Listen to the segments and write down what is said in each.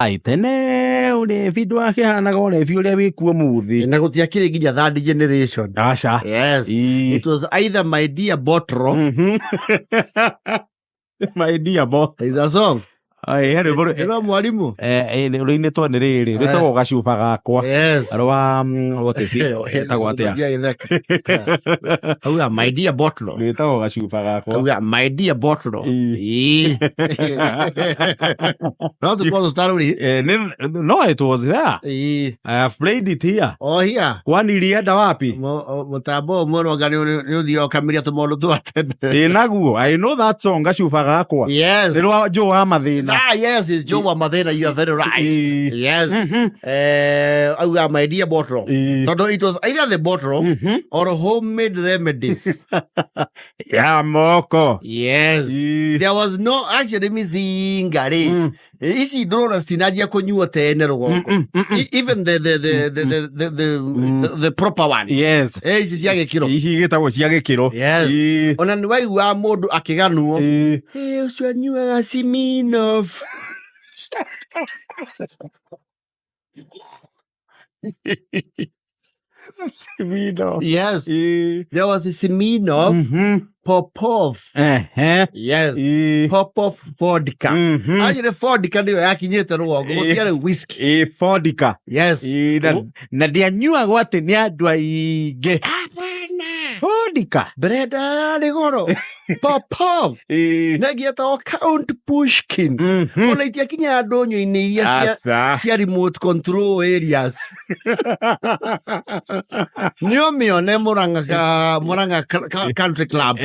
Ai tene uri video ake hana gore video we kuo muthi na gutiakire nginya third generation. Asha. Yes. It was either my dear botro. My dear botro. Is a song. Ai here bro. Ero mwalimu. Uri to ni riri. Rito gacuba gakwa. Yes. Arwa what is it? Etagwa atia. Oh, my dear botro. Rito gacuba gakwa. Oh, my dear botro. Not supposed to start with it. No, it was there. I have played it here. Oh, here. Kwani ilienda wapi? Mutabo moro gani ndio kamiria tomolo tu atende. Naguo, I know that song gacuba gakwa. Yes. Ndio jo wa mathina. Ah, yes, it's Joe Mathena. You are very right. Yes. My dear bottle. So it was either the bottle or homemade remedies. Yeah, moko. Yes. There was no actually missing gari. Isi drona stinaji konyua tene rogoko. Even the proper one. Yes. Isi siage kilo. Isi getawo siage kilo. Yes. Ona niwai wa modu akiganuo. Uswanyua asiminof. Siminov. Yes. There was a Siminov, Popov. Yes. Popov vodka. Actually, vodka ndio yakinyete ruogo. Gutiare whiskey. Vodka. Yes. Na dia nyua gwate ni andwa ige. Vodka. Breda ligoro. Popov. Nagieta Count Pushkin. Ona itiakinya andonyo ini iria cia remote control areas. Nione Muranga Country Club.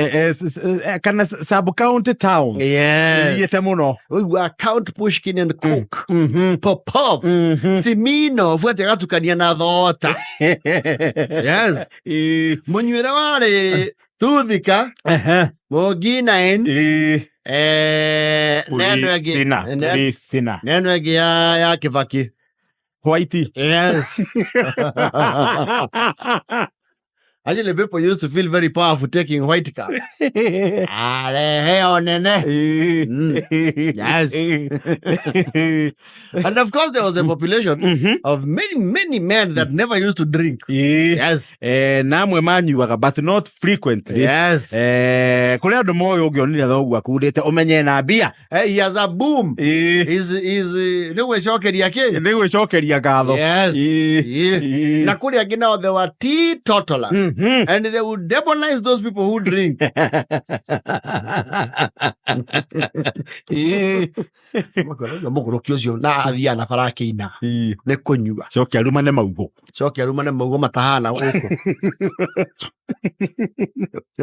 Kana sub-county town. Yes. Yete muno. We were Count Pushkin and Cook. Popov. Simino. Fuete gatukania na thota. Yes. Munywera wale Tuthika. Moginain. Neno egi ya Kivaki. Whitey. Yes. Actually, people used to feel very powerful taking white car. Yes. And of course, there was a population of many men that never used to drink. Yes. Namwe manyuaga, but not frequently. Yes. Kule ando moyo ugionira thogu akudete umenye na bia. He has a boom. Niwe shokeria ke. Niwe shokeria gatho. Yes. Na kule agina there were teetotalers. And they would demonize those people who drink. Na athia na farakeina ne konyua cokia rumane maugo matahana guku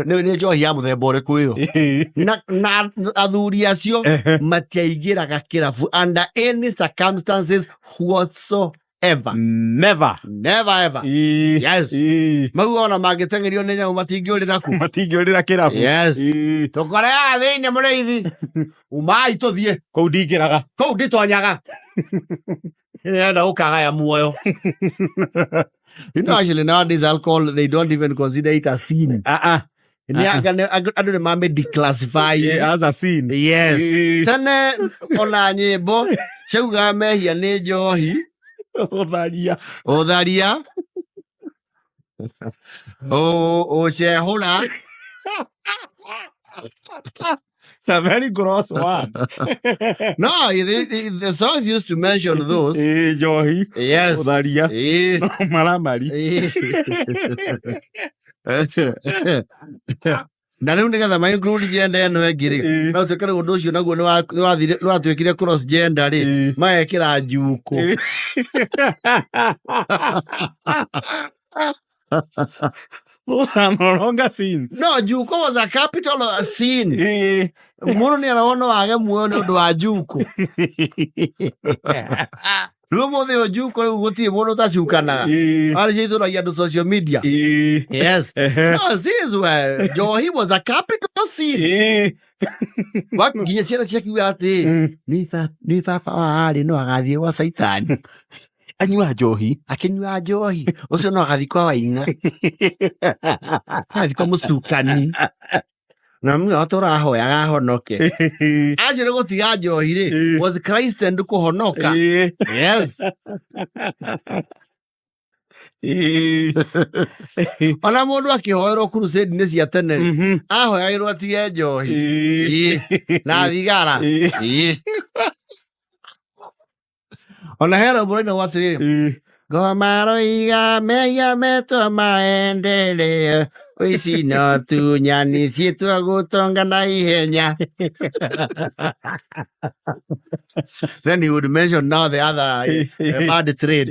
ne njohi ya muthemba uriku iyo na athuri acio matiaigiraga kirabu under any circumstances whatsoever. Never ever. Yes. Mau ona magitengerio ne nyamu matingĩurĩra kirabu. Yes. Tokore thĩinĩ mũrĩithi umai tũthiĩ kũu ndingĩraga kũu nditonyaga nĩenda ũkagaya muoyo. You know, actually nowadays alcohol they don't even consider it a sin. Andũ nĩmame declassify as a sin. Yes. Tene ona nyĩmbo ciauga mehia nĩ njohi Otharia. Shehula. It's a very gross one. No, the songs used to mention those. Johi. Yes. Otharia. Maramari. Na rĩu nĩgetha ma include gender ĩno ĩngĩ-rĩ no twĩkĩre ũndũ ũcio naguo nĩwatuĩkire cross gender-rĩ magekĩra njuku. Those are no longer sins. No, njuku was a capital sin. Mũndũ nĩarona wage muoyo nĩ ũndũ wa njuku. Rĩu mũthĩ ũyũ njuku rĩu gũtirĩ mũndũ ũtacukanaga. Arĩ citũragia andũ social media. Yes. No, sins were Johi was a capital sin. Nginya ciana ciakiuga atĩ nĩ baba wa arĩ no agathiĩ gwa Saitani. Anyua njohi. Akinyua njohi. Ũcio no agathiĩ kwa Waing'a. Agathiĩ kwa mũcukani. Na mimi atora ahoya agahonoke. Ajire gutiga njohi ri. Was Christ and kuhonoka. Yes. Ona mundu akihoerwo crusade ni cia tene ahoyairwo atige njohi na thigara ona hera buraina watiri gomaro iga meya meto maendeleo oici no tu nyani ciitwa gutonga na ihenya. Then he would mention now the other bad trade.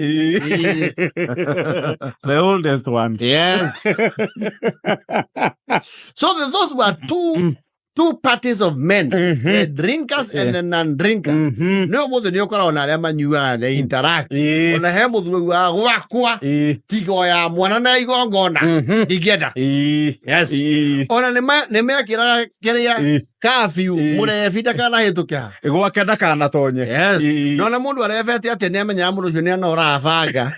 The oldest one. Yes. So those were two parties of men, the drinkers and the non-drinkers. No more than you call on a they interact. On the hem of the wakwa, tigo ya mwana igongona together. Yes. On a nemakira keria curfew, mure fita kana hetuka. Ego kada kana tonye. Yes. No na mundu arefete atene amanyamuru junia no rafaga.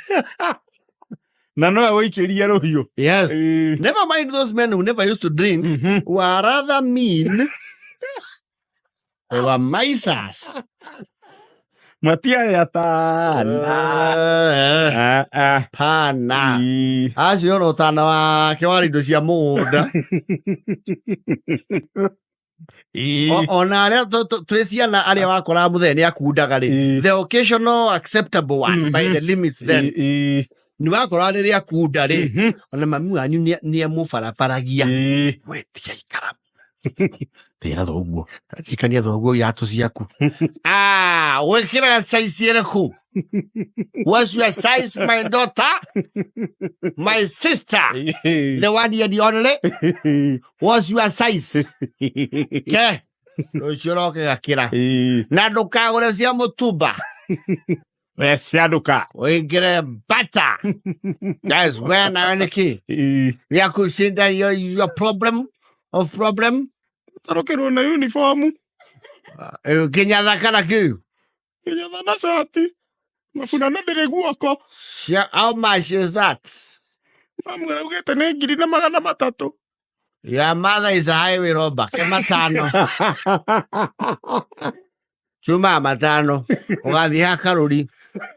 Na no awikiria rohio. Yes. Never mind those men who never used to drink, who are rather mean. They were misers. Matiare atana. Pana. Acio no tana wa kiwarindo cia muda. Ona aria twiciana aria wakora muthenya akundaga ri. The occasional acceptable one by the limits then. Ni wakora ri akunda ri. Ona mami wanyu ni amubarabaragia. Wetia ikara. Tera thoguo. Ikania thoguo ya tu ciaku. Wekira size yereku. Was your size, my daughter? My sister? The one here, the only? Was your size? Okay? No shiroke akira. Naduka ore sia mutuba. Siaduka. Wekira bata. That's when I only key. You could see that your problem of problem. Tarokero na uniform. Kenya dakana kiu. Kenya na shati. Mafuna na ndere guoko. How much is that? Mamwe ugete ne ngiri na magana matatu. Your mother is a highway robber. Matano. Chuma matano. Ugathi hakaruri.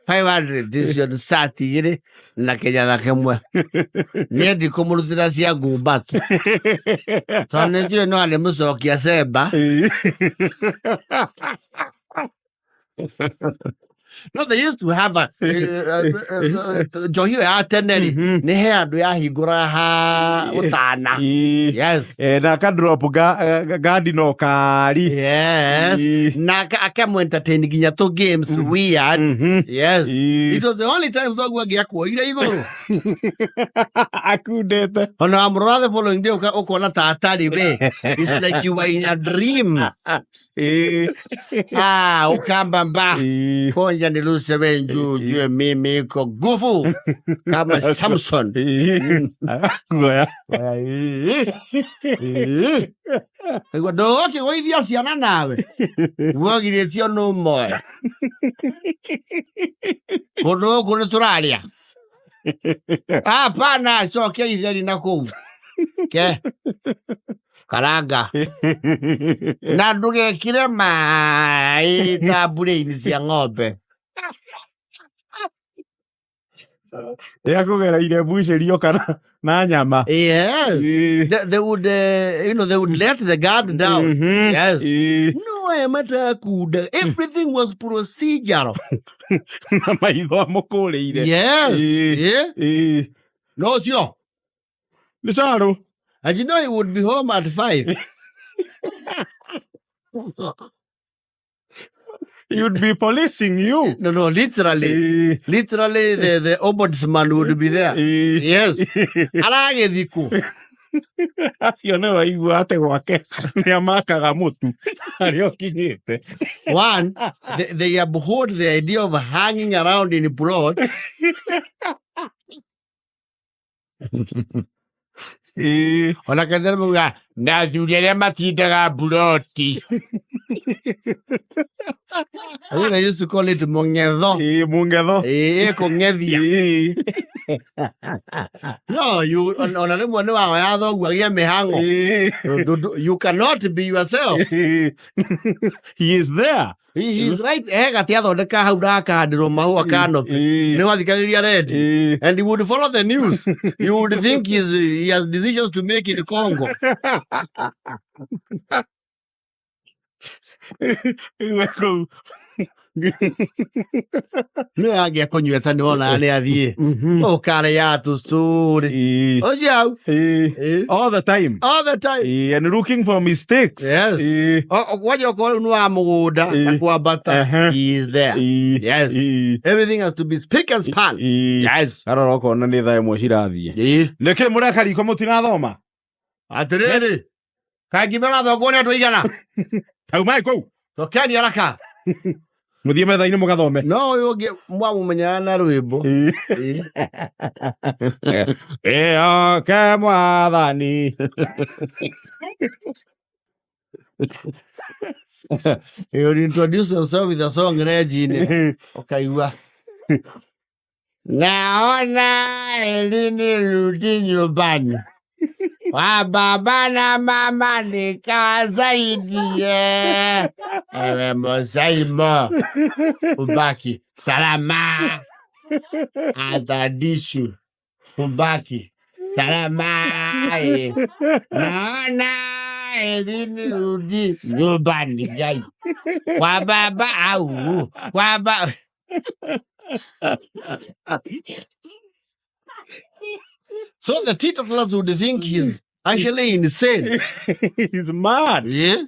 500 this your sati gire na Kenya na kemwe. Nedi kumurutira cia ngumbatu. Tone ndio no ale mucokia semba. No, they used to have a Johio ya teneri. Ni he andu ya hingura ha utana. Yes. Na ka drop gadi no kari. Yes. Na akamu entertain ginya to games weird. Yes. It was the only time dog wa giako ire iguru. Akudete. Ona I'm rather following day okona tatari be. It's like you were in a dream. Ukambamba. Konja niluse wenju jue mimi ko gufu kama Samson. Goya. Ego doke goithia ciana nawe. Wogiretio no moe. Kono kono turaria. Pana cokia itheri na kuu. Ke? Karanga. Na ndugekire mai tabure-ini cia ng'ombe. Yakugereire mbucerio kana na nyama. Yes. They would they would let the guard down. Yes. No, matter kuda. Everything was procedural. Yes. Yeah. No, sure. Lisaro. And you know he would be home at 5. He would be policing you. No, literally. Literally, the ombudsman would be there. Yes. Arage diku. Acio no aiguate gwake ni amakaga mutu ario kinyite. One, they abhorred the idea of hanging around in plot. Ona kadar mga na juliere matindaga buloti. I think they used to call it mongedo. Mongedo. Kongevia. No, you you cannot be yourself. He is there. He's right. And he would follow the news. You would think he has decisions to make in Congo. No angĩakũnyuĩta nĩwona nĩ athiĩ ũkareya tu story all the time and looking for mistakes. Yes. Waje ũkorwo nĩ wa mũgũnda na kwambata, he is there. Yes. Everything has to be spick and span. Yes. Arora ũkona nĩ thaa ĩmwe cirathiĩ nĩkĩ mũreka riko mũtinathoma atĩrĩrĩ kaingĩ marathongwo nĩ andũ aigana taumai kũu tokeni haraka muthie metha-inĩ mũgathome. No ũyũ ũngĩ mwamũmenyaga na rwĩmbo ĩoke mwathani. You introduce yourself with a song Regine. Ukaigua naona elinirudi nyumbani wa baba na mama nikawasaidie. Ewe Mosaimo ubaki salama, atadishu ubaki salama. Naona elinirudi nyumbani gai kwa baba au kwa baba. So the teetotalers would think he's actually insane. He's mad. Yeah.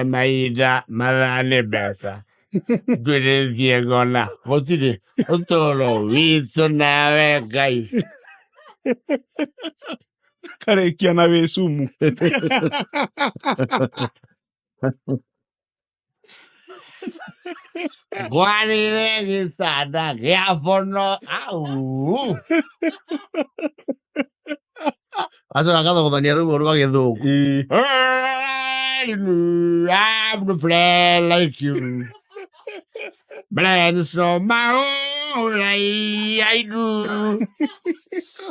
Maida marane besa. Good diagona. What did it? Otoro, we so now, guy. Karekia na wesumu. Gwani regi sada giafono au. Aso akada kodania rumo ruwa gedhugu. I'm the friend like you. Blends on my own I do.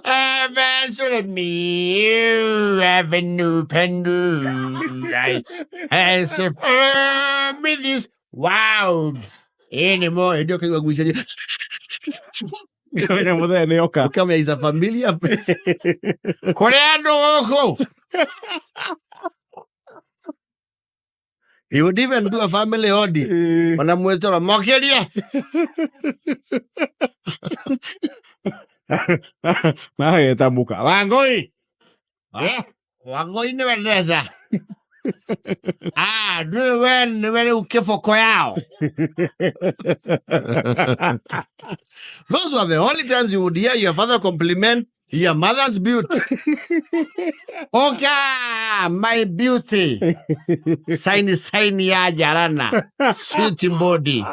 Eventually me, you have a new pendulum. As if me this wild anymore. I don't think we should. Come is a familiar face. He would even do a family audit. When I'm with her, Makiria. Maai tamuka. Wangoi. Wangoi never does that. Do when you care for Koyao. Those were the only times you would hear your father compliment your mother's beauty. Okay, my beauty. Shiny ya jarana. Sweet body.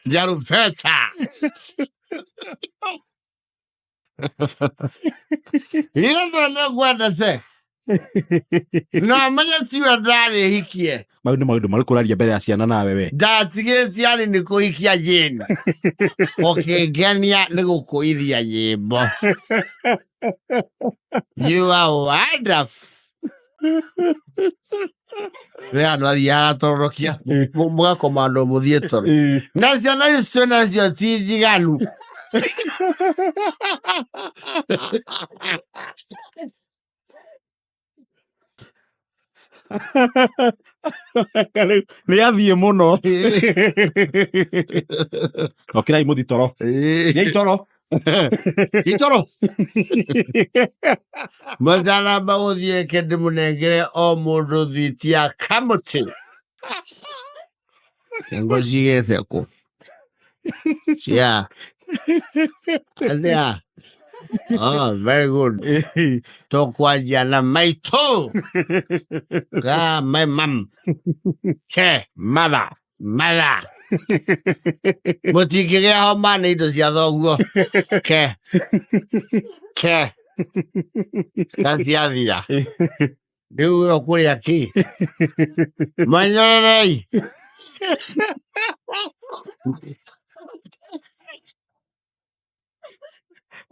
Jarufeta. You don't know what to say. No, manya tiwa ndari hikie. Maundu marikuraria mbere ya ciana na wewe. Ndatigĩtie ani nĩ kũhikia jĩna. Ũkĩngenia nĩ gũkũithia nyĩmbo. You are wonderful. We andũ athiaga torokia. Mũgakomando mũthiĩ toro. Na ciana icio nacio ti njiganu. Nĩ athiĩ mũno. Okirai mũthi toro. Nĩ itoro. Itoro. Mũtaramba gũthiĩ kĩndĩ mũnengere o mũndũ thwiti ya kamũtĩ. Ngo cigĩte kũ. Yeah. Yeah. Oh, very good. Tokwaja na maito. My mom. Che, mother. Mutikige homa ni ndo cia thoguo. Ke. Kaciathira. Riu okuri aki. Manyarei.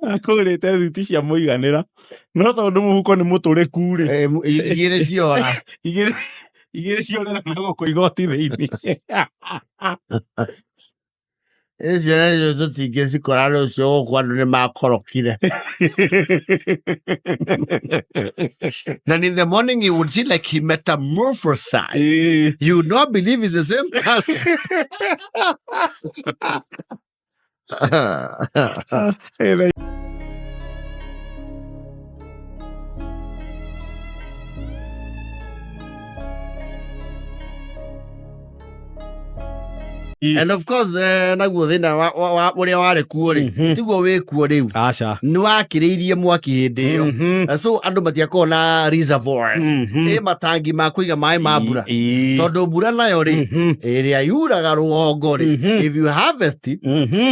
Akurite thuti cia muiganira. No tondu muhuko ni muturiku ri. Igire ciora. Igire ciora na gukuiga thiini. Ese tutige cikorano cio kwando ni makorokire. Then in the morning you would see like he metamorphosized. You would not believe he's the same person. And of course, naguo thina wa uria wari kuo ri tiguo wi kuo riu acha ni wakiriirie mwaki hindi iyo so andu matiakorwo na reservoirs matangi ma kuiga mai ma mbura tondu mbura nayo ri iria yuraga rugongo ri if you harvest it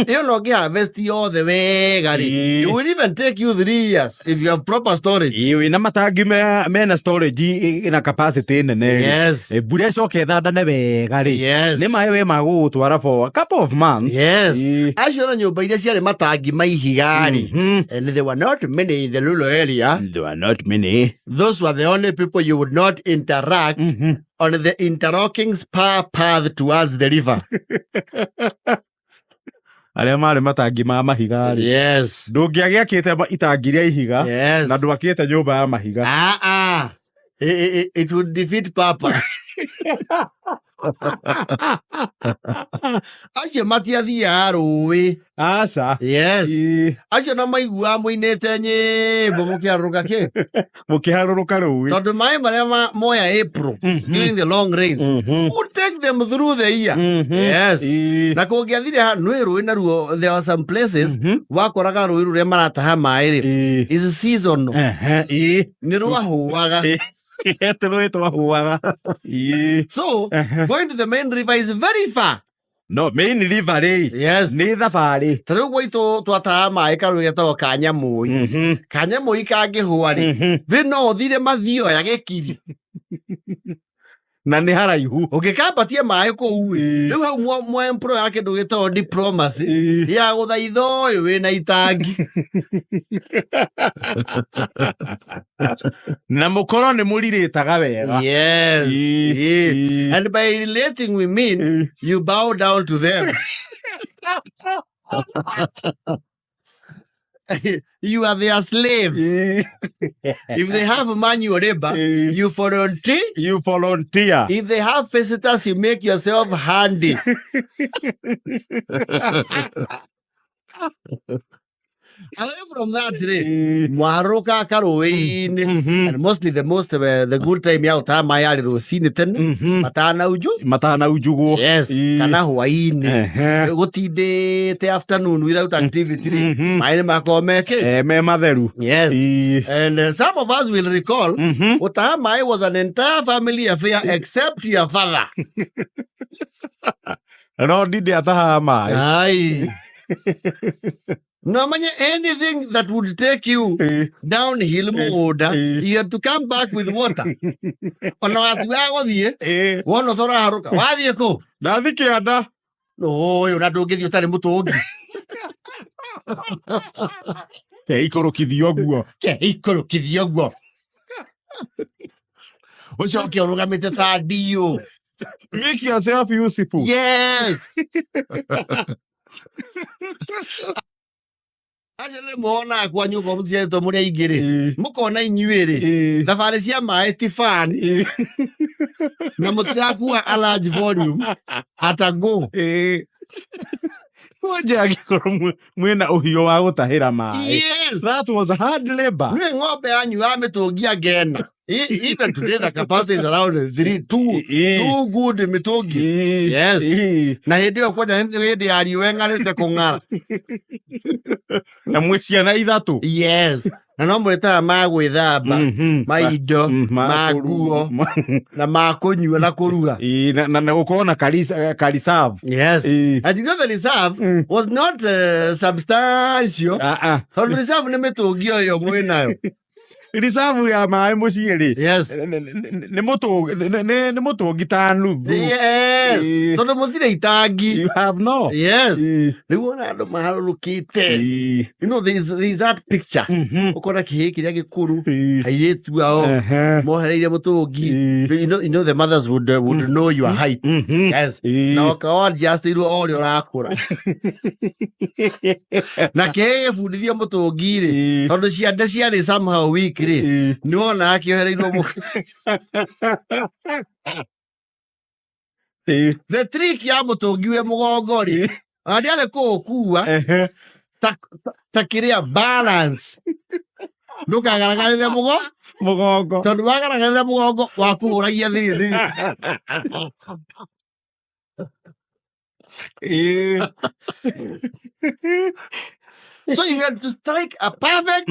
iyo no gi harvest yothe wega ri it will even take you 3 years if you have proper storage. Iyo ina matangi mena storage ina capacity nene. Yes. Mbura icoke thandane wega ri ni mai we magutwara for a couple of months. Yes. Acio na nyumba iria ciarĩ matangi ma ihiga ri and there were not many in the rural area. There were not many. Those were the only people you would not interact on the interlocking spar path towards the river. Aria mari matangi ma mahiga ri. Yes. Ndungiagiakite itangi ria ihiga na ndwakite nyumba ya mahiga. It would defeat purpose. Acio matiathiaga rũĩ. Aca. Yes. Acio na maigua muinĩte nyĩmbo mũkĩharũrũka kĩ? Mũkĩharũrũka rũĩ. Tondũ maĩ marĩa moya April during the long rains would take them through the year. Yes. Na kũngĩathire nĩ rũĩ naruo there are some places wakoraga rũĩ rũrĩa marataha maĩ rĩ is seasonal. Nĩ rwahũaga. So, going to the main river is very far. No, main river ri. Yes. Ni thabari. Tariu gwitu twataha mai karu getagwo Kanyamui. Kanyamui kangihua ri. Vi no thire mathio ya gikiri. Na nĩ haraihu ũngĩkambatie maĩ kũu rĩu hau mwa employ ya kĩndũ gĩtagwo diplomacy ya gũthaitha ũyũ wĩna itangi na mũkorwo nĩ mũrirĩtaga wega. Yes. And by relating we mean you bow down to them. You are their slaves. If they have manual labor, you volunteer. If they have visitors, you make yourself handy. Away from that, mwaroka karoini, and mostly the good time ya utama ya rosini ten, matana ujugo. Yes, kana huaini. Gutide the afternoon without activity. Maine makomeke. Me matheru. Yes, and some of us will recall, utama was an entire family affair except your father. No, did the atahama. Aye. No man, anything that would take you downhill moda, you have to come back with water. Ono watu yako thie, wono thora haruka. Wathie ko? Ndathi kianda. No, yo ndungithio tari mutungi. Ke ikorokithio guo. Ke ikorokithio guo. Ucoke urugamite ta dio. Make yourself useful. Yes. Ajele mona kwa nyuko mtie to muri igire mukona inyuire thabari cia mai tifani na mutirakuwa a large volume atago Oja agikoro mwena uhio wa gutahira mai. Yes, that was hard labor. Nwe ng'ombe anyu ametungia gena. Even today the capacity is around 2 good mitungi. Yes. Na hidio kwa hindi ya riwenganite kung'ara. Na mwiciana ithatu. Yes. Na no mwita magwithamba, maindo, maguo, na makunyua na kuruga. Na gukorwo na kariserve. Yes. And you know the reserve was not substantial. So reserve ni mitungi yo mwinayo. reserve ya Maai muciĩ ri. Yes. Nĩ mũtũngi ta nuthu. Yes. Tondu mutire itangi. You have no. Yes. Riu ona andu maharurukite. You know there's that picture. Ukona kihi kiria gikuru. Airetu ao. Mohereire mutungi. You know the mothers would know your height. Yes. Na wakawa just iru ori urakura. Na kihi fundithia mutungi ri. Tondu ciande ciari somehow weak ri. Ni wona akiohereirwo mu. The trick ya mutungi we mugongo ri. Adiale kuwa. Ta kiria balance. Nuka garagaria mugongo. Tondu wagaragaria mugongo wakuhuragia thiri. So you have to strike a perfect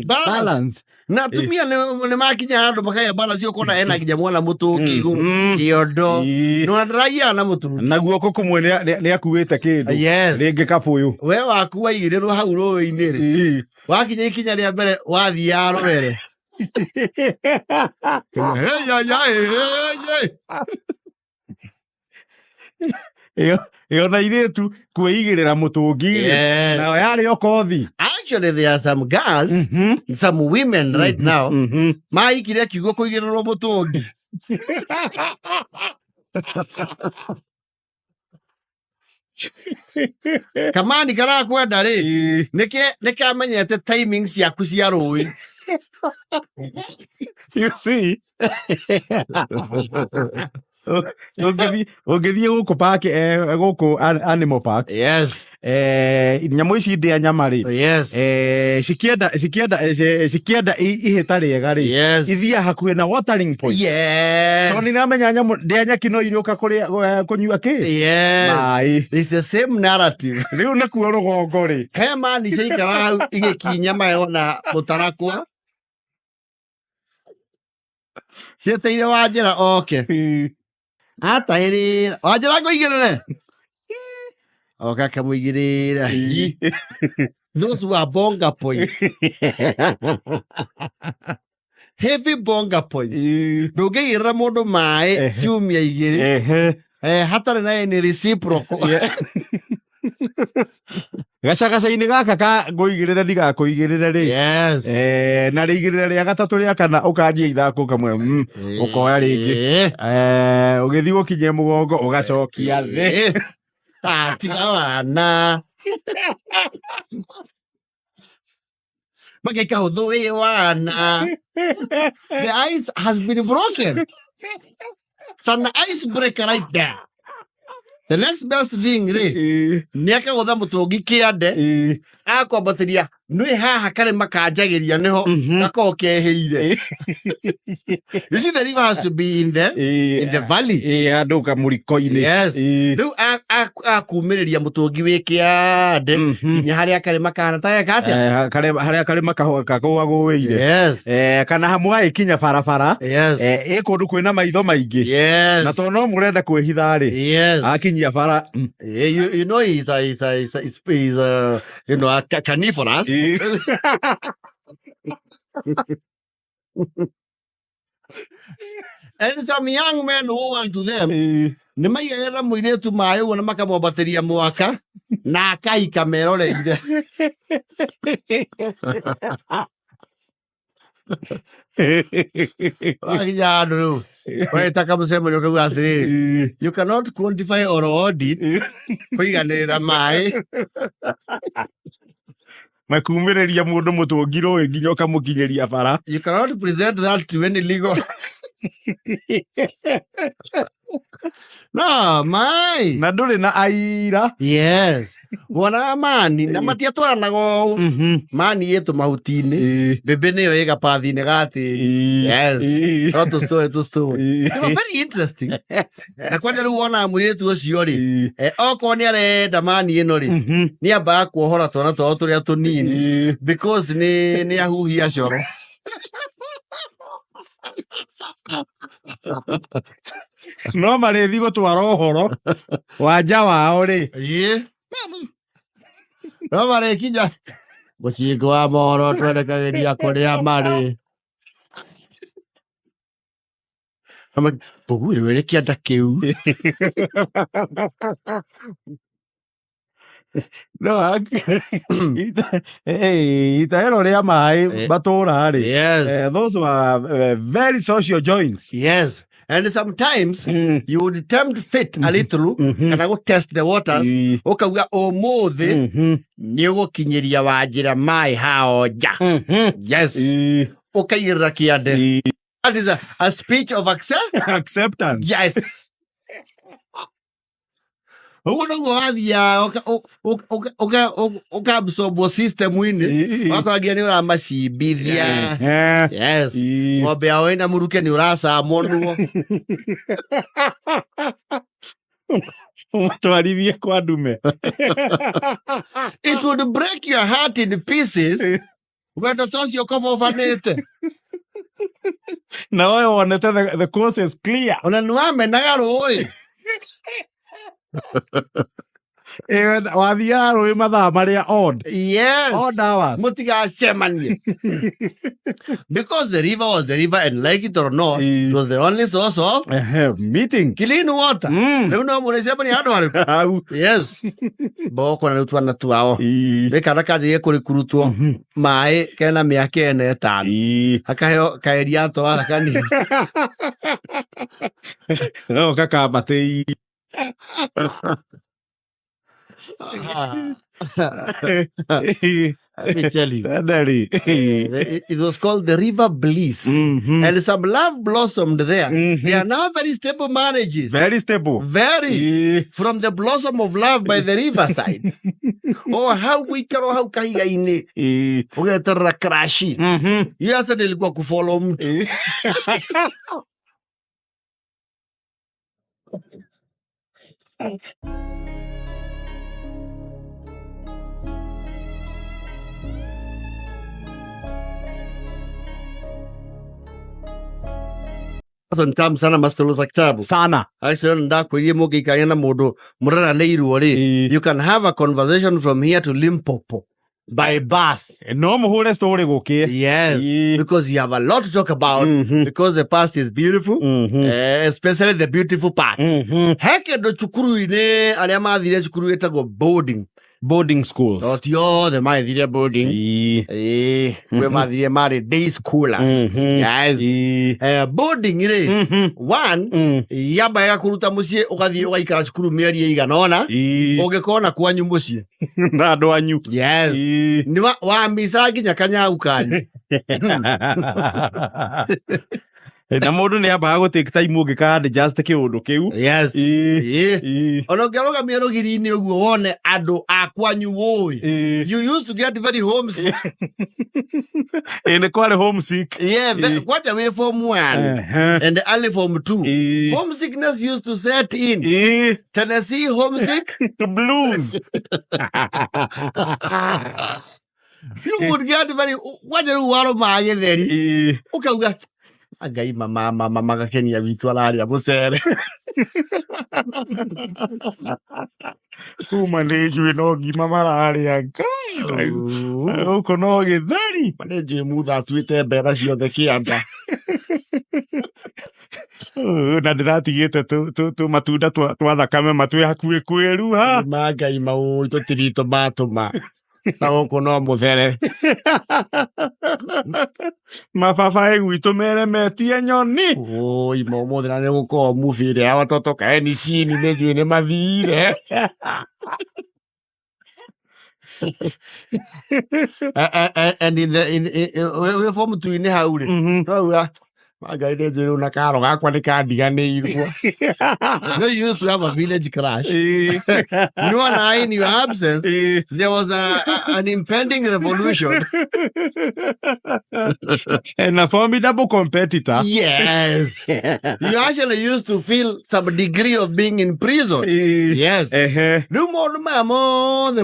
balance. Na tumia ne makinya handu makaya balance yo kona ena kinya mwana mutungi iguru kiondo no ndraia na mutungi na guoko kumwe ne akuite kindu ringi kapuyu we wakuwa igirirwo hau rowe-ini ri wakinya ikinya ria mbere wathia rowere Yo na iretu kuigirira mutungi na yari okothi. Actually there are some girls, some women right now, maikire kiugo kuigirirwo mutungi. Kamani kara kwenda ri nike amenyete timings yaku cia rui. You see? Ugethi guku park guku animal park. Yes. Nyamu ici ndia nyama ri. Yes. Sikienda ihita riega ri. Yes. Ithia hakuhe na watering point. Yes. So ni namenya nyamu ndia nyaki no iruka kunyua ki. Yes. Maai. It's the same narrative. Riu nakuo rugongo ri. He mani ciikara hau igikinya mayo na mutarakwa. Cieteire wanjira okay. Atahirira wanjira kuigirire oka kamuigirira those were bonga points. Heavy bonga points. Ndungigirira mundu Maai ciumia igiri hatari na ni reciprocal. Gacagaca-ini gaka ka nguigirira ndigakuigirira ri. Yes. Na rigirira ria gatatu ria kana ukanjia ithaku kamwe ukoya ringi ugithi gukinye mugongo ugacokia thi. Tiga wana mageka huthu wi wana. The ice has been broken. It's an icebreaker right there. The next best thing ri ni akagotha mutungi kiande akwambatiria nui haha kare makanjagiria niho gakokeheire. You see the river has to be in the valley. Andu kamuriko-ini. Yes. Riu akumiriria mutungi wi kiande nginya haria kare makana ta katia haria kare makahoka gugwire. Yes. Kana hamwe ikinya barabara. Yes. Ikundu kwina maitho maingi. Yes. Na to no murenda kwihitha ri. Yes. Akinyia bara. You know he's you know a carnivorous. And some young men who want to them ni maigagirira muiretu Maai uguo na makamwambatiria mwaka na akahika meroreire. You cannot quantify or audit kuiganirira Maai makumiriria mundu mutungi rui nginya ukamukinyiria bara. You cannot present that to any legal. No, Maai. Na nduri na aira. Yes. Wona mani na matiatwaranaga mani yetu mahutini bebe niyo iga pathine gati. Yes. To story. They were very interesting. Na kwanja riu wona muritu ucio ri oko ni arenda mani ino ri ni amba kuohora twana twao turia tunini because ni ahuhia coro. No marethi gutwara uhoro wanja wao ri no marekinya mucingo wa mohoro twendekagiria kuria mari I'm like, but we really can't kill. No, hey, Maai, Batorari. Yes. Those were very social joints. Yes. And sometimes you would attempt fit a little and I would test the waters. Okay, we are almost Nigo Kinyeria Wajira Maai Haoja. Yes. Okay, Rakiade. That is a speech of Acceptance. Yes. Ukabsorb system wini wakagia ni ura macibithia. Yes. Ng'ombe yao ina muruke ni urasa monuo. Twarithie kwa ndume. It would break your heart in pieces when the toss your cover of an Now I want to the course is clear. Unanuame nagaroi. Wathiaga rũĩ mathaa marĩa odd. Yes. Odd hours. Mutigacemanie. Because the river was the river and like it or not, it was the only source of meeting. Clean water. Rĩu no mũrĩcemania handũ harĩkũ. Yes. Boko na rĩu twana twao. Rĩkana kanjĩrie kũrĩkurutwo maĩ kena mĩaka 5. Akaheo kaeria twara kanini. No kakambatĩ. Let me tell you. It was called the River Bliss. And some love blossomed there. They are now very stable marriages. Very stable. Very. From the blossom of love by the riverside. Oh, how we can how kahiga ini. Ugeterra crashi. Yasa nilikuwa kufollow mtu. Sometimes sana mastoloza kitabu sana actually nda kwirie mugikania na mundu muraraneiruo ri you can have a conversation from here to Limpopo by bus. No muhure story gukie. Yes. Because you have a lot to talk about because the past is beautiful, especially the beautiful part. Heke ndo chukuru ine aria mathire chukuru etagwo boarding schools. Otio the mathire boarding. We mathire mari day schoolers. Yes. Boarding ire one yaba ya kuruta mucie ugathie ugaikara chukuru mieri iganona ungekona kwanyu mucie na andu anyu. Yes. Ni wa misa ginya kanyau kanyu. Na mundu ni ambaga gå take time ungikanda just kiundu kiu. Yes. Ona ngeroga mie rugiri-ini uguo wone andu akwanyu woi. You used to get very homesick. Ene kwale homesick. Yeah, kwacha we form 1 and early form 2. Homesickness used to set in. Tennessee homesick blues. You would get very kwacha ruwaro magetheri. Ukauga agai mama gakenia witu araria mucere. Kuma nĩ njũĩ no ngima mararia gũkũ no gĩtheri nĩ njũĩ mutha atuĩte mbera ciothe kĩanda na ndĩratigĩte tũmatunda twa thakame matwĩ hakuhĩ kwĩruha mangai mau tũtiritũ matũma na gũkũ no mũthere mababaĩ gwitũ meremetie nyoni ima ũmũthĩ na nĩ gũkorwo movie ĩrĩa ya watoto kaeni cini nĩ njũĩ nĩ mathire. And we form 2 in hau rĩ no magai nĩ njũĩ rĩu na karo gakwa nĩ kandiganĩirwo. No, you used to have a village crash. No, and in your absence, there was an impending revolution. And a formidable competitor. Yes. You actually used to feel some degree of being in prison. Yes. The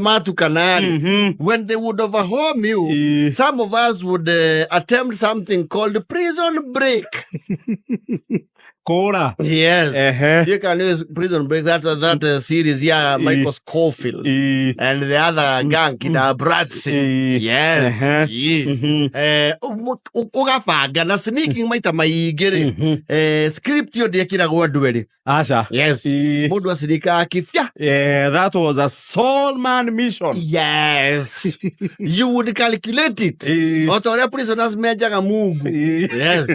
Matukanari. When they would overwhelm you, some of us would attempt something called prison break. Kora. Yes. You can use Prison Break, that series, Michael Scofield. And the other gang, Kida Bratzi. Yes. Ugafanga na sneaking maita maigiri. Script yo de kira gwadweri. Asha. Yes. Mudu asnika akifya. That was a soul man mission. Yes. You would calculate it. Otore prisoners mejaga Mungu. Yes.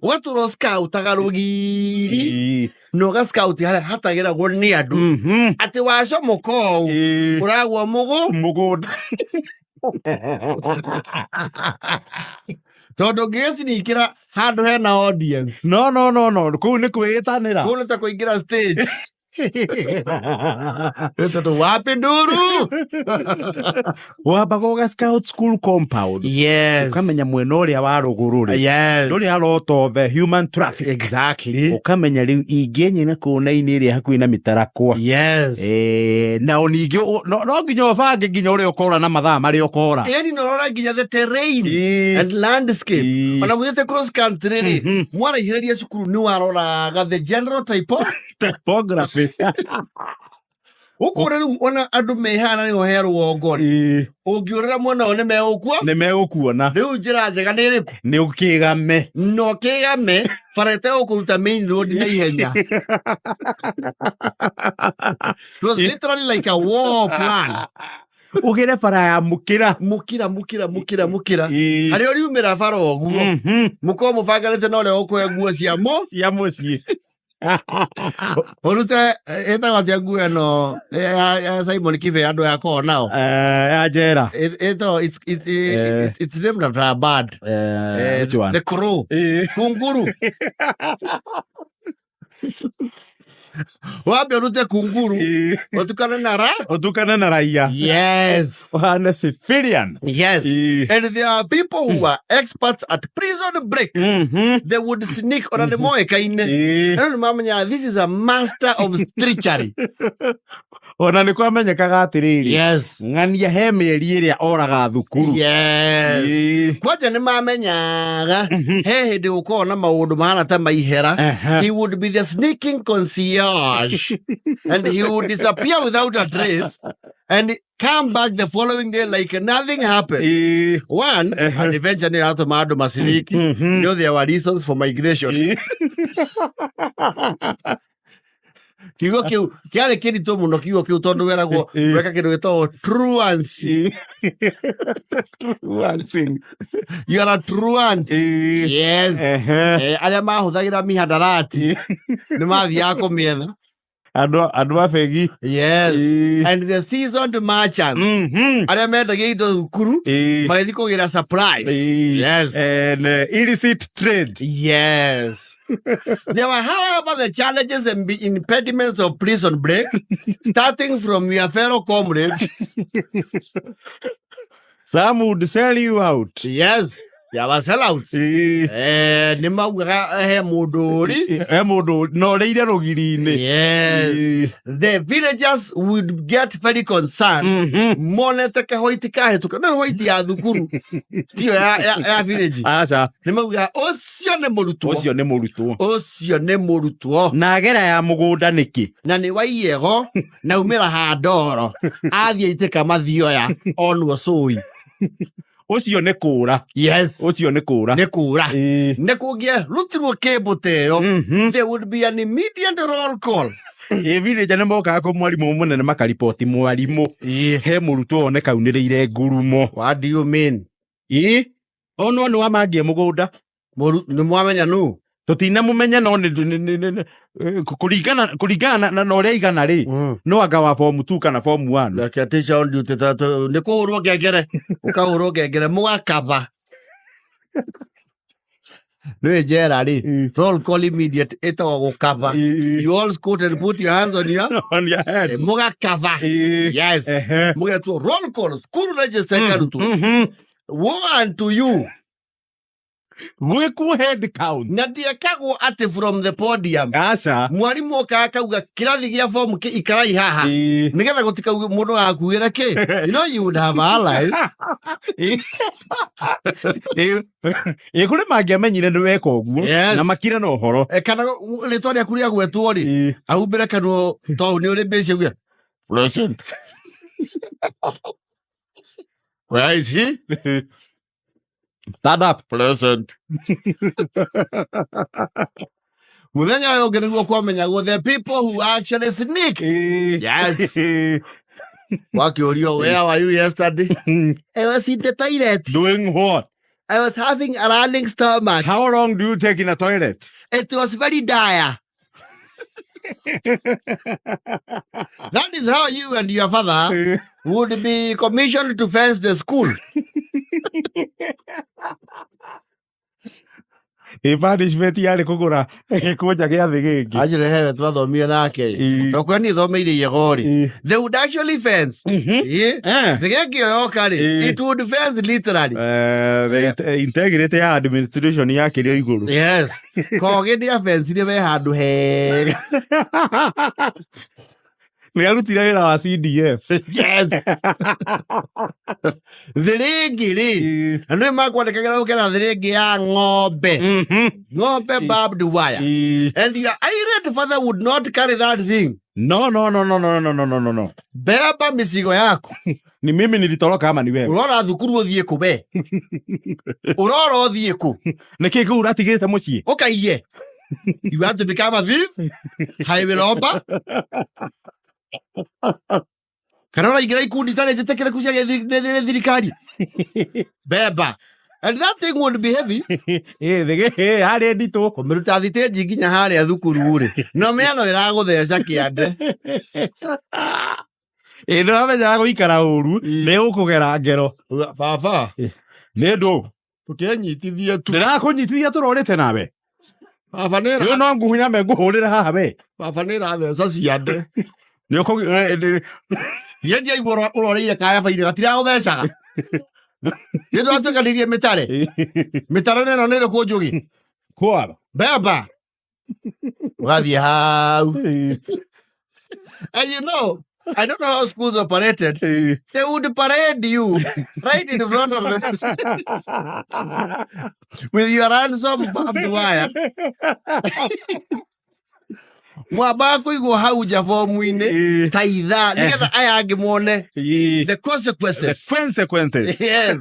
Watu ro scout agarugiri. No ga scout hata gira goni adu. Ati washo moko. Uragwa mugo. Todo gesi ni kira handu hena audience. No. Kuni kwetanira. Kuni ta kuingira stage. Toto wapi nduru? Wabagoga scout school compound. Yes. Ukamenya mwena uria wa rugururi. Yes. Nduri arotobe human traffic. Exactly. Ukamenya riu ingenye na kuna ini iria hakuhi na mitarakwa. Yes. Na onigi no nginya obange nginya uria ukora na mathaa mari ukora. Yani no rora nginya the terrain and landscape. Ona mwete cross country ri. Mwara hireria cukuru ni warora the general typography. Ukore ona andu mehana ni oherwo Ngoni. Ungiurira mwana one megukua riu njira njega ni iriku ni ukigame no kigame farete ukuruta main road na ihenya. It was literally like a war plan. Ugire fara ya mukira ari ori umira fara oguo muko mubangarite no le okwe guo cia muci Orute eta watia nguo no Simon Kive andu ya ko nao ya jera it's named after a bird the crow kunguru wabe orute kunguru otukana na raia. Yes. Wana civilian. Yes. And there are people who are experts at prison break. They would sneak on the moe kaine. This is a master of treachery. Ona ni kwamenyekaga atiriri. Yes. Ng'ania he mieri iria oraga thukuru. Yes. Kwaja ni mamenyaga he hindi uko na maundu mahana ta maihera. He would be the sneaking concierge and he would disappear without a trace and come back the following day like nothing happened. And eventually after Mado Masiniki, there were reasons for migration. Kigo kiu kiale kini to muno kigo kiu tondu weragwo weka kindu gito truancy. You are a truant. Yes. Aria mahuthagira mihadarati ni mathia kumietha andu afegi. Yes. And the seasoned merchants aria mendagia indo thukuru magithi kugira surprise. Yes. And illicit trade. Yes. There were, however, the challenges and impediments of prison break, starting from your fellow comrades. Some would sell you out. Yes. There were sellouts. Yes. The villagers would get very concerned. Monete ke hoiti kahe tuka. No hoiti ya dhukuru. Tiyo ya village. Asa. Nimauga osio ne morutuo. Na agera ya mugunda niki. Na ni waiyego na umira handoro. Athia iteka mathioya onwo sui. Ucio ne kura. Yes. Ucio ne kura. Ne kugia rutirwo keboteo. There would be an immediate roll call. Village ne moka ko mwalimu munene makaripoti mwalimu. He murutu one kauniriire ngurumo. What do you mean? Ono no amagie mugunda. Ni mwamenya nu. Tutina mumenya no ni kuringana na no reigana ri no anga wa form 2 kana form 1 like teacher on duty tato ni kuhurwo ngengere ukahurwo ngengere mugakava no jera ri roll call immediate eto gukava you all scoot and put your hands on your head mugakava. Yes. Mugetu roll call school register karutu woe to you. Gwikwo head count. Na ndiekagwo ati from the podium. Aca. Mwarimu akauga kirathi gia form ikarai haha. Nigetha gutikauge mundu akuira ki. You know you would have allies. Kuri mangiamenyire ni weka uguo na makira no horo. Kana ritwa rĩa kuria gwetwo ri. Ahumbire kanwo to ni uri base guya. Present. Where is he? Stand up. Present. Muthenya yo ngereguo kwamenya go the people who actually sneak. Yes. Wakiurio, where were you yesterday? I was in the toilet. Doing what? I was having a running stomach. How long do you take in a toilet? It was very dire. That is how you and your father would be commissioned to fence the school. Punishment yari kugura kuja giathi giki. Ajire hewe twathomire nake. Tokwani thomeire yegori. They would actually fence. The geki yoka ri. It would fence literally. The integrity ya administration yake ri iguru. Yes. Koge dia fence ri we handu hega. Ni arutire wira wa CDF. Yes. Thirigiri. Anu makwandikagira ukena thirigi ya ng'ombe. Ng'ombe barbed wire. And your irate father would not carry that thing. No. Beba misigo yako. Ni mimi nilitoroka ama ni wewe? Urora thukuru uthie ku be. Urora uthie ku. Niki ku uratigite mucii? Ukaiye. You want to become a thief? Highway robber? Karora igira ikundi tane jitekere kucia thirikari. Beba. And that thing would be heavy. Thige hari ndito. Kumiruta thite nginya hari thukuru ri. No meno iragutheca kiande. No amenya guikara uru ni ukugera ngero. Baba. Ni ndu. Tukenyitithie tu. Ndirakunyitithia turorite nawe. Baba nera. Yo no nguhinya me nguhurira haha we. Baba nera theca ciande. Ni uko Yeje igoro uroreire kaya faire gatira guthecaga. Yedo atwekanirie mitare. Mitare neno nero kunjugi. Kwaba. Baba. Wathi hau. And you know, I don't know how schools operated. They would parade you right in front of them with your handsome barbed wire. Mwaba kuigwo hau ja formu-ini taitha nigetha aya angi mone the consequences. Yes,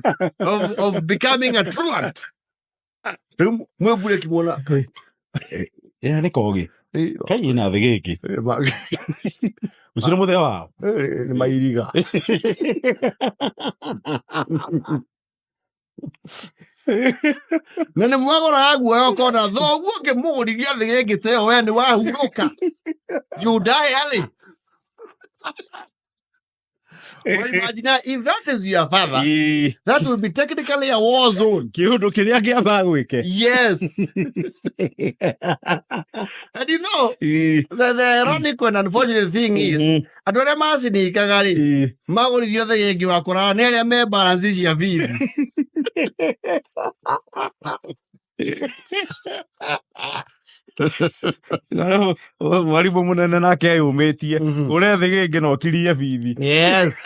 of becoming a truant. Mwebure kimona. Ina ni kogi. Kai ina thigiki. Ucire muthee wao. Ni mairiga. Nene mwagora guo kona thoguo ngimugurithia thigiki teo we ni wahuruka. You die early. Well, imagine if that is your father, that would be technically a war zone. Kiundu kiria giaba gwike. Yes. And you know, the ironic and unfortunate thing is, adore masini kagari, magurithio thigiki wakora ni aria me balance cia fees. Mwarimu munene nake ayumitie ure thigiki no kirie bithi. Yes.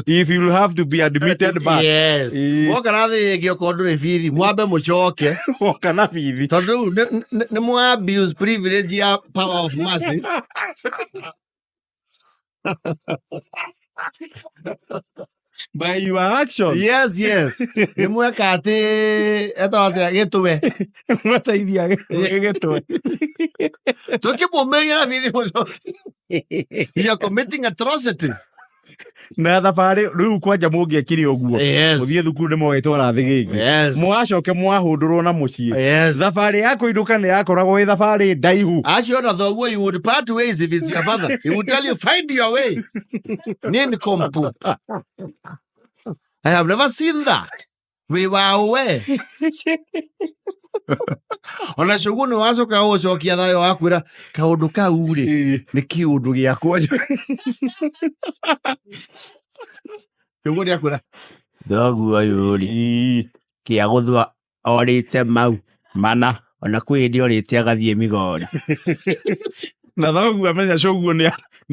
If you have to be admitted back. Yes. Wokana thigiki okondure bithi mwambe mucoke. Wokana bithi. Tondu ni mwa abuse privilege ya power of mercy. By your actions. Yes. Nimweka ati etote gituwe. Mataithia gituwe. Tukimumeria na bithi mucoke. You are committing atrocity. Na thabari riu kwanja mungiekire uguo muthie thukuru ni mwetwara thigiki mwacoke mwahundurwo na mucii thabari yako iduka ni yakoragwo i thabari ndaihu acio na thoguo you would part ways if it's your father. He would tell you find your way. Nini kompu. I have never seen that. We were aware. Ona shuguni wacoka ucokia thayo wakwira kaundu kau ri ni kiundu giakwa. Shuguni akwira thoguo ayuri kia guthwa orite mau mana ona kwĩ ndi orite agathie Migori na thoguo amenya coguo nĩ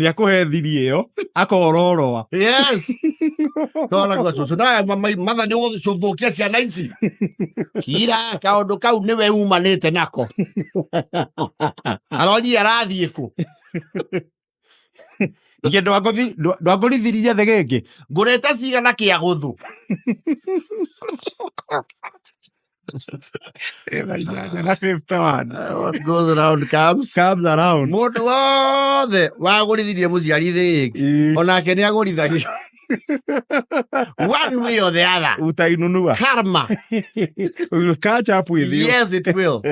akũhethirie yo akororoa. Yes. Tona kwa cucu na matha nĩ ũgũcũthũkia ciana ici kira kaũndũ kau nĩwe umanĩte nako aroni arathiĩ kũ Nge ndwakũrithiririe thĩ gĩkĩ ngũrĩte cigana kĩa gũthũ what goes around comes around. Mũndũ wothe wagũrithirie mũciari thĩ gĩkĩ onake nĩ agũrithagio one way or the other. Utainunua Karma. Will catch up with you. Yes, it will.